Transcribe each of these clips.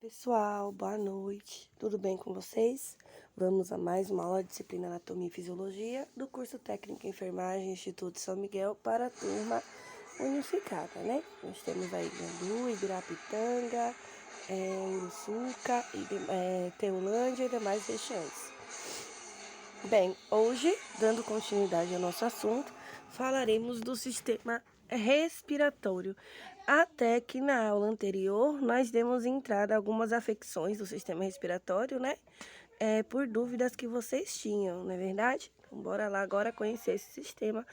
Pessoal, boa noite. Tudo bem com vocês? Vamos a mais uma aula de disciplina Anatomia e Fisiologia do curso Técnico em Enfermagem Instituto São Miguel para a turma unificada, né? Nós temos aí Gandu, Ibirapitanga, Uruçuca, Teolândia e demais regiões. Bem, hoje, dando continuidade ao nosso assunto, falaremos do sistema respiratório. Até que na aula anterior nós demos entrada a algumas afecções do sistema respiratório, né? Por dúvidas que vocês tinham, não é verdade? Então, bora lá agora conhecer esse sistema,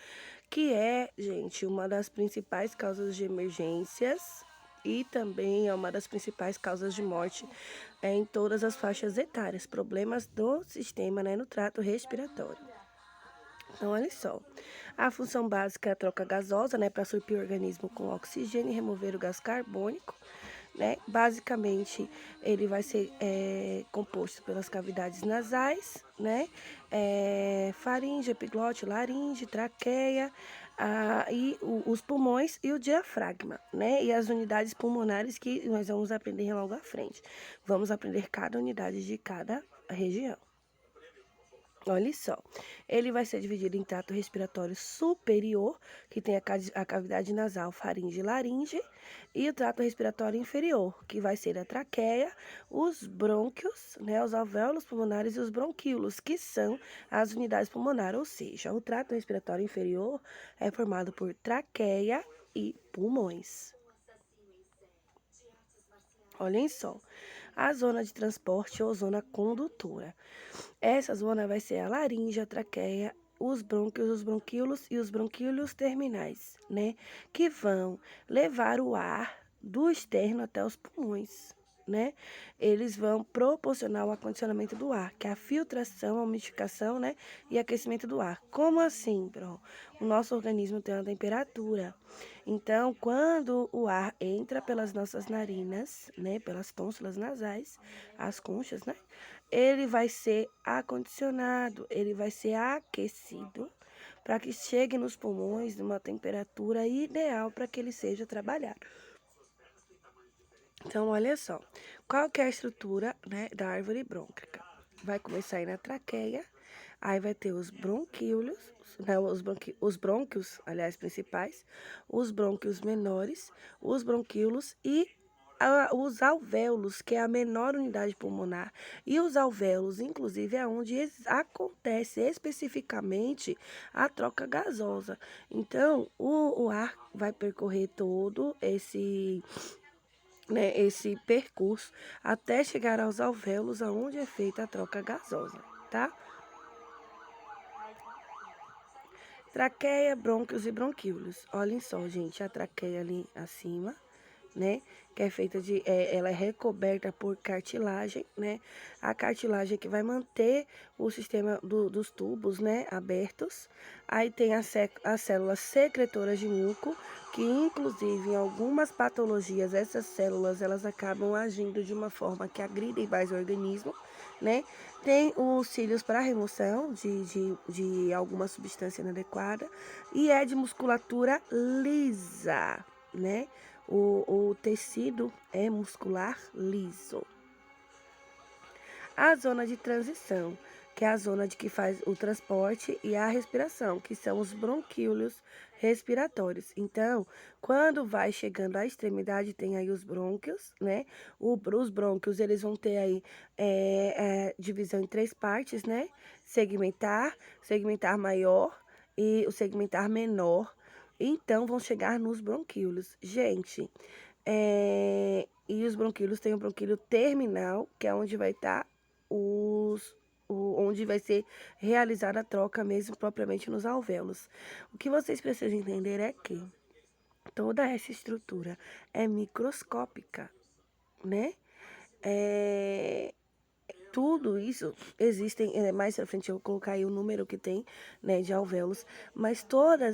que é, gente, uma das principais causas de emergências e também é uma das principais causas de morte em todas as faixas etárias, problemas do sistema, né, no trato respiratório. Então, olha só, a função básica é a troca gasosa, né, para suprir o organismo com oxigênio e remover o gás carbônico, né? Basicamente, ele vai ser composto pelas cavidades nasais, né? Faringe, epiglote, laringe, traqueia, os pulmões e o diafragma, né? E as unidades pulmonares que nós vamos aprender logo à frente. Vamos aprender cada unidade de cada região. Olha só, ele vai ser dividido em trato respiratório superior, que tem a cavidade nasal, faringe e laringe, e o trato respiratório inferior, que vai ser a traqueia, os brônquios, né, os alvéolos pulmonares e os bronquíolos, que são as unidades pulmonares, ou seja, o trato respiratório inferior é formado por traqueia e pulmões. Olhem só, a zona de transporte ou zona condutora. Essa zona vai ser a laringe, a traqueia, os brônquios, os bronquíolos e os bronquíolos terminais, né? Que vão levar o ar do externo até os pulmões, né? Eles vão proporcionar o acondicionamento do ar, que é a filtração, a umidificação, né? E aquecimento do ar. Como assim, bro? O nosso organismo tem uma temperatura. Então, quando o ar entra pelas nossas narinas, né? Pelas tônsilas nasais, as conchas, né? Ele vai ser acondicionado, ele vai ser aquecido para que chegue nos pulmões numa temperatura ideal para que ele seja trabalhado. Então, olha só, qual que é a estrutura, né, da árvore brônquica? Vai começar aí na traqueia, aí vai ter os bronquíolos, né, os brônquios, aliás, principais, os brônquios menores, os bronquíolos e os alvéolos, que é a menor unidade pulmonar. E os alvéolos, inclusive, é onde acontece especificamente a troca gasosa. Então, o ar vai percorrer todo esse percurso até chegar aos alvéolos, aonde é feita a troca gasosa, tá? Traqueia, brônquios e bronquíolos. Olhem só, gente, a traqueia ali acima, né? Que é feita ela é recoberta por cartilagem, né? A cartilagem que vai manter o sistema dos tubos, né? Abertos. Aí tem as células secretoras de muco, que inclusive em algumas patologias, essas células, elas acabam agindo de uma forma que agridem mais o organismo, né? Tem os cílios para remoção de alguma substância inadequada e é de musculatura lisa, né? O tecido é muscular liso. A zona de transição, que é a zona de que faz o transporte e a respiração, que são os bronquíolos respiratórios. Então, quando vai chegando à extremidade, tem aí os brônquios, né? Os brônquios, eles vão ter aí divisão em 3 partes, né? Segmentar maior e o segmentar menor. Então, vão chegar nos bronquíolos. Gente, e os bronquíolos têm o bronquíolo terminal, que é onde vai estar onde vai ser realizada a troca mesmo propriamente nos alvéolos. O que vocês precisam entender é que toda essa estrutura é microscópica, né? Tudo isso existem, mais pra frente eu vou colocar aí o número que tem, né, de alvéolos, mas toda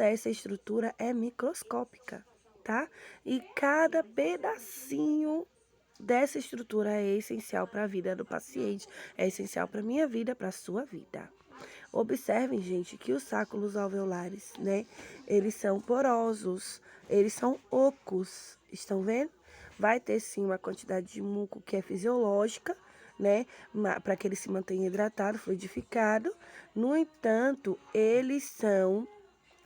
essa estrutura é microscópica, tá? E cada pedacinho dessa estrutura é essencial para a vida do paciente, é essencial para a minha vida, para a sua vida. Observem, gente, que os sáculos alveolares, né, eles são porosos, eles são ocos, estão vendo? vai ter sim uma quantidade de muco que é fisiológica, né? Para que ele se mantenha hidratado, fluidificado. No entanto, eles são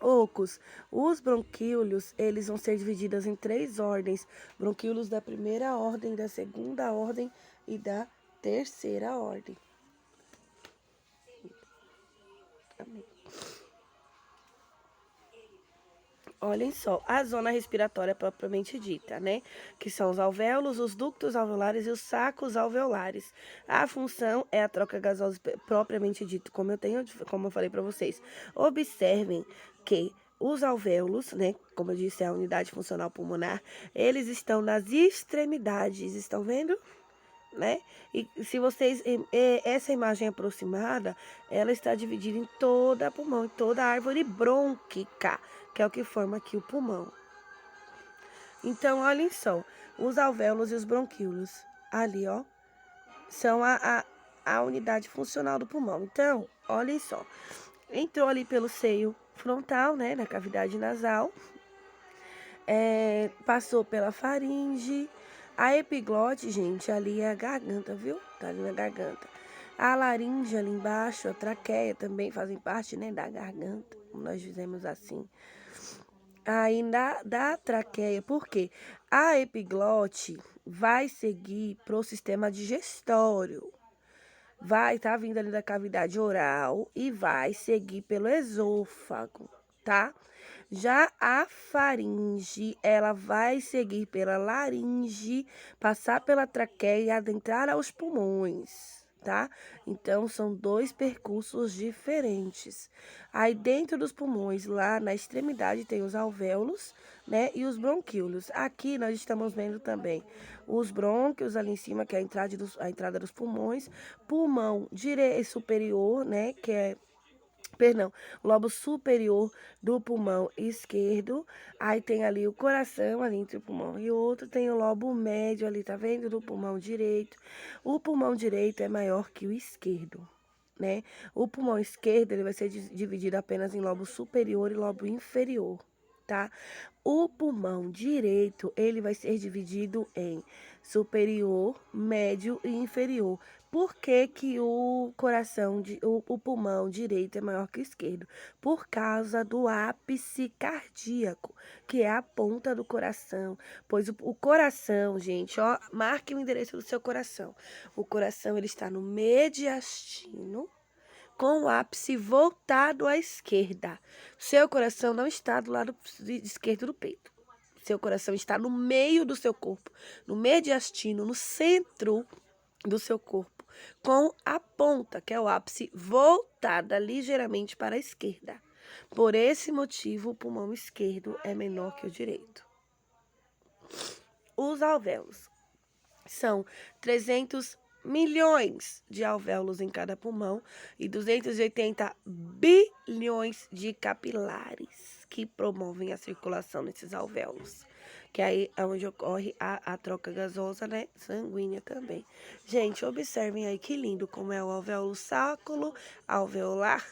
ocos. Os bronquíolos, eles vão ser divididos em 3 ordens. Bronquíolos da primeira ordem, da segunda ordem e da terceira ordem. Amém. Olhem só, a zona respiratória propriamente dita, né? Que são os alvéolos, os ductos alveolares e os sacos alveolares. A função é a troca gasosa propriamente dita, como eu falei para vocês. Observem que os alvéolos, né, como eu disse, é a unidade funcional pulmonar, eles estão nas extremidades, estão vendo? Né? E se vocês, essa imagem aproximada, ela está dividida em toda a pulmão, em toda a árvore brônquica, que é o que forma aqui o pulmão. Então, olhem só, os alvéolos e os bronquíolos, ali, ó, são a unidade funcional do pulmão. Então, olhem só, entrou ali pelo seio frontal, né, na cavidade nasal, passou pela faringe. A epiglote, gente, ali é a garganta, viu? Tá ali na garganta. A laringe ali embaixo, a traqueia também fazem parte, né, da garganta. Nós dizemos assim. Aí da traqueia, por quê? A epiglote vai seguir pro sistema digestório. Vai tá vindo ali da cavidade oral e vai seguir pelo esôfago, tá? Já a faringe, ela vai seguir pela laringe, passar pela traqueia e adentrar aos pulmões, tá? Então, são 2 percursos diferentes. Aí, dentro dos pulmões, lá na extremidade, tem os alvéolos, né? E os bronquíolos. Aqui, nós estamos vendo também os brônquios ali em cima, que é a entrada dos pulmões. Pulmão direito superior, né? Que é lobo superior do pulmão esquerdo. Aí tem ali o coração, ali entre o pulmão e o outro. Tem o lobo médio ali, tá vendo? Do pulmão direito. O pulmão direito é maior que o esquerdo, né? O pulmão esquerdo, ele vai ser dividido apenas em lobo superior e lobo inferior, tá? O pulmão direito, ele vai ser dividido em superior, médio e inferior. Por que que o pulmão direito é maior que o esquerdo? Por causa do ápice cardíaco, que é a ponta do coração. Pois o coração, gente, ó, marque o endereço do seu coração. O coração, ele está no mediastino, com o ápice voltado à esquerda. Seu coração não está do lado esquerdo do peito. Seu coração está no meio do seu corpo, no mediastino, no centro do seu corpo, com a ponta, que é o ápice, voltada ligeiramente para a esquerda. Por esse motivo, o pulmão esquerdo é menor que o direito. Os alvéolos são 300 milhões de alvéolos em cada pulmão e 280 bilhões de capilares que promovem a circulação nesses alvéolos. Que aí é onde ocorre a troca gasosa, né? Sanguínea também. Gente, observem aí que lindo como é o alvéolo sáculo alveolar.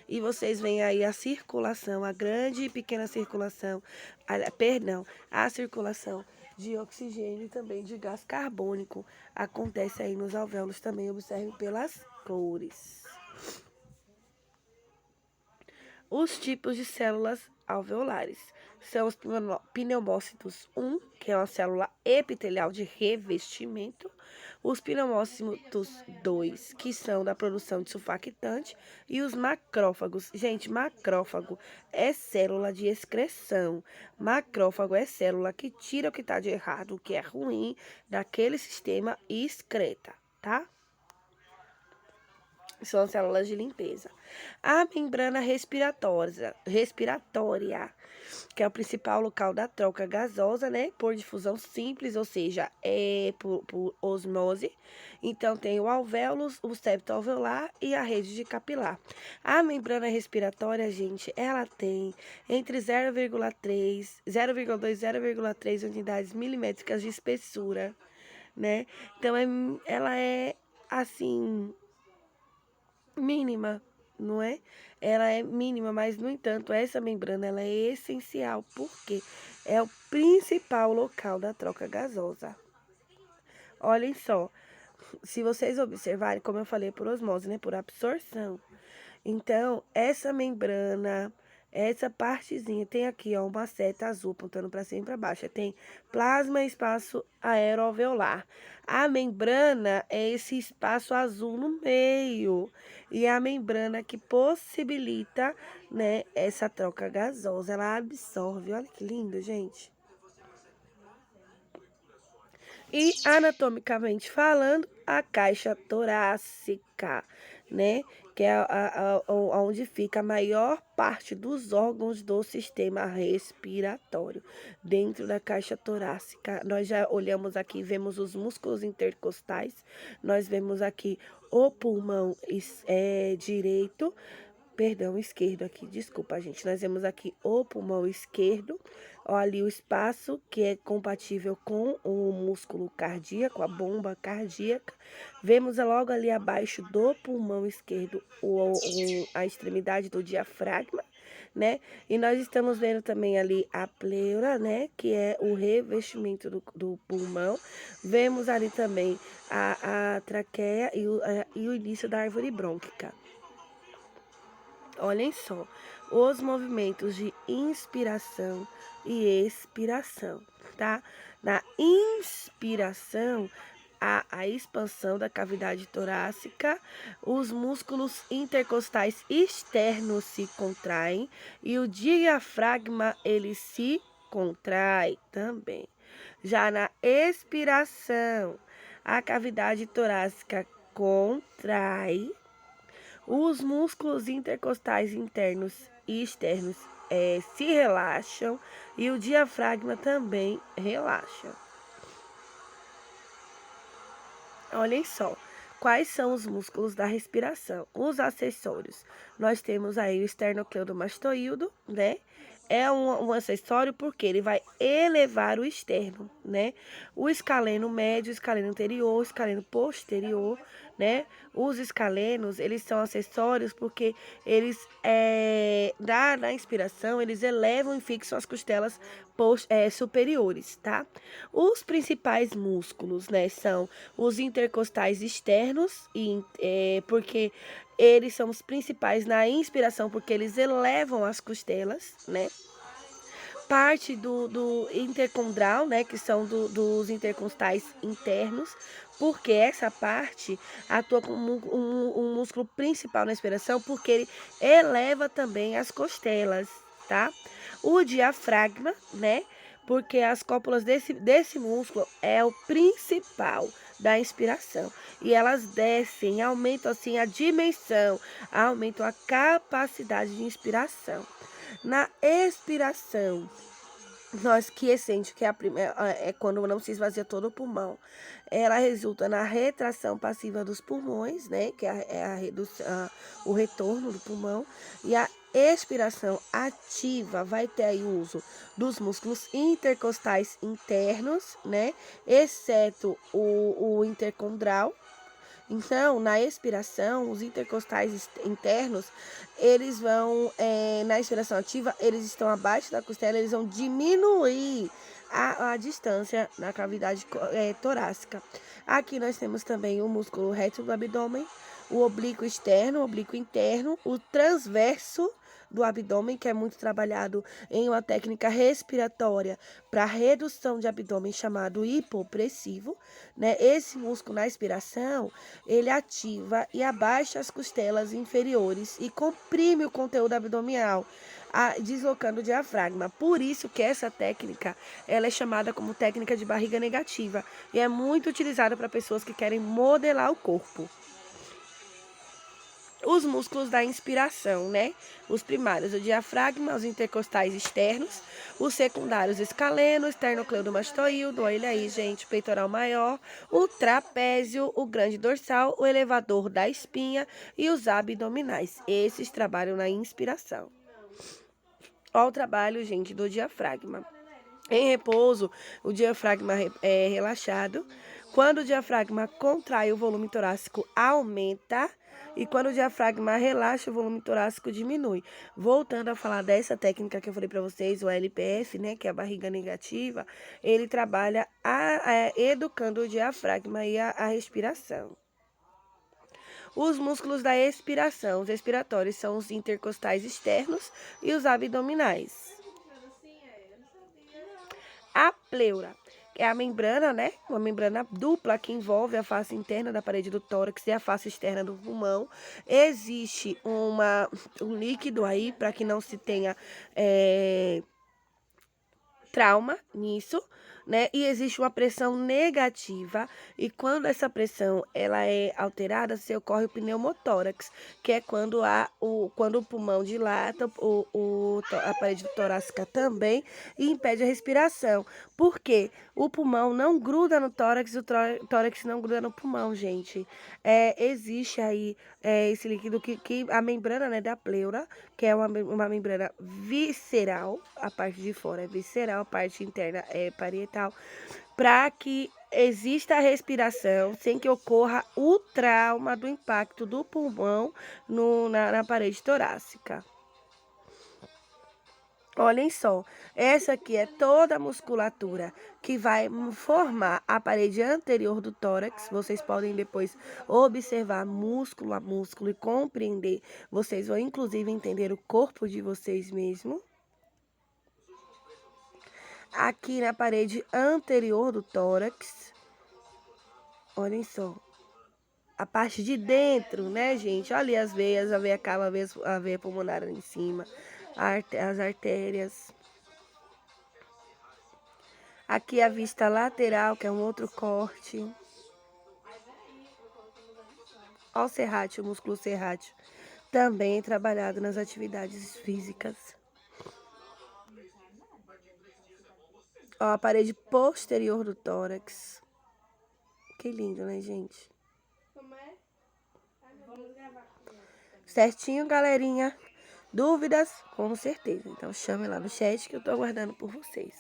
E vocês veem aí a circulação, a grande e pequena circulação, a circulação de oxigênio e também de gás carbônico. Acontece aí nos alvéolos também, observe pelas cores. Os tipos de células alveolares são os pneumócitos 1, que é uma célula epitelial de revestimento, os pneumócitos 2, que são da produção de surfactante, e os macrófagos. Gente, macrófago é célula de excreção. Macrófago é célula que tira o que está de errado, o que é ruim, daquele sistema e excreta, tá? São as células de limpeza. A membrana respiratória, que é o principal local da troca gasosa, né? Por difusão simples, ou seja, por osmose. Então, tem o alvéolo, o septo alveolar e a rede de capilar. A membrana respiratória, gente, ela tem entre 0,2 e 0,3 unidades milimétricas de espessura, né? Então, ela é, assim, mínima, não é? Ela é mínima, mas, no entanto, essa membrana ela é essencial, porque é o principal local da troca gasosa. Olhem só, se vocês observarem, como eu falei, por osmose, né? Por absorção. Então, essa membrana, essa partezinha, tem aqui, ó, uma seta azul apontando para cima e para baixo. Tem plasma e espaço aeroalveolar. A membrana é esse espaço azul no meio. E é a membrana que possibilita, né, essa troca gasosa. Ela absorve. Olha que lindo, gente. E anatomicamente falando, a caixa torácica, né? Que é onde fica a maior parte dos órgãos do sistema respiratório. Dentro da caixa torácica, nós já olhamos aqui, vemos os músculos intercostais, nós vemos aqui o pulmão direito, perdão, esquerdo aqui, desculpa, gente. Nós vemos aqui o pulmão esquerdo, ó, ali o espaço que é compatível com o músculo cardíaco, a bomba cardíaca. Vemos logo ali abaixo do pulmão esquerdo a extremidade do diafragma, né? E nós estamos vendo também ali a pleura, né? Que é o revestimento do pulmão. Vemos ali também a traqueia e o início da árvore brônquica. Olhem só, os movimentos de inspiração e expiração, tá? Na inspiração, a expansão da cavidade torácica, os músculos intercostais externos se contraem e o diafragma, ele se contrai também. Já na expiração, a cavidade torácica contrai, os músculos intercostais internos e externos se relaxam e o diafragma também relaxa. Olhem só, quais são os músculos da respiração? Os acessórios. Nós temos aí o esternocleidomastoide, né? É um acessório porque ele vai elevar o externo, né? O escaleno médio, o escaleno anterior, o escaleno posterior, né? Os escalenos, eles são acessórios porque eles, na inspiração, eles elevam e fixam as costelas superiores, tá? Os principais músculos, né, são os intercostais externos, porque eles são os principais na inspiração, porque eles elevam as costelas, né? Parte do intercondral, né, que são dos intercostais internos, porque essa parte atua como um músculo principal na inspiração, porque ele eleva também as costelas, tá? O diafragma, né, porque as cópulas desse músculo é o principal da inspiração. E elas descem, aumentam assim a dimensão, aumentam a capacidade de inspiração. Na expiração, nós quiescente, que é a primeira, é quando não se esvazia todo o pulmão, ela resulta na retração passiva dos pulmões, né? Que é a redução, o retorno do pulmão. E a expiração ativa vai ter aí o uso dos músculos intercostais internos, né? Exceto o intercondral. Então, na expiração, os intercostais internos, eles vão, na expiração ativa, eles estão abaixo da costela, eles vão diminuir a distância na cavidade torácica. Aqui nós temos também o músculo reto do abdômen, o oblíquo externo, o oblíquo interno, o transverso do abdômen, que é muito trabalhado em uma técnica respiratória para redução de abdômen chamado hipopressivo, né? Esse músculo na expiração, ele ativa e abaixa as costelas inferiores e comprime o conteúdo abdominal, deslocando o diafragma. Por isso que essa técnica, ela é chamada como técnica de barriga negativa e é muito utilizada para pessoas que querem modelar o corpo. Os músculos da inspiração, né? Os primários, o diafragma, os intercostais externos, os secundários, escaleno, esternocleidomastoide, olha aí, gente, peitoral maior, o trapézio, o grande dorsal, o elevador da espinha e os abdominais. Esses trabalham na inspiração. Olha o trabalho, gente, do diafragma. Em repouso, o diafragma é relaxado, Quando o diafragma contrai, o volume torácico aumenta. E quando o diafragma relaxa, o volume torácico diminui. Voltando a falar dessa técnica que eu falei para vocês, o LPF, né, que é a barriga negativa, ele trabalha educando o diafragma e a respiração. Os músculos da expiração, os expiratórios, são os intercostais externos e os abdominais. A pleura é a membrana, né? Uma membrana dupla que envolve a face interna da parede do tórax e a face externa do pulmão. Existe um líquido aí para que não se tenha trauma nisso, né? E existe uma pressão negativa, e quando essa pressão ela é alterada, se ocorre o pneumotórax, que é quando quando o pulmão dilata, a parede torácica também, e impede a respiração. Por quê? O pulmão não gruda no tórax, o tórax não gruda no pulmão, gente. Existe aí esse líquido que a membrana, né, da pleura, que é uma membrana visceral, a parte de fora é visceral, a parte interna é parietal, para que exista a respiração sem que ocorra o trauma do impacto do pulmão na parede torácica. Olhem só, essa aqui é toda a musculatura que vai formar a parede anterior do tórax. Vocês podem depois observar músculo a músculo e compreender. Vocês vão inclusive entender o corpo de vocês mesmo. Aqui na parede anterior do tórax, olhem só, a parte de dentro, né, gente? Olha ali as veias, a veia cava, a veia pulmonar ali em cima, as artérias. Aqui a vista lateral, que é um outro corte. Ó, o serrátil, o músculo serrátil, também trabalhado nas atividades físicas. Ó, a parede posterior do tórax. Que lindo, né, gente? Certinho, galerinha? Dúvidas? Com certeza. Então chame lá no chat que eu tô aguardando por vocês.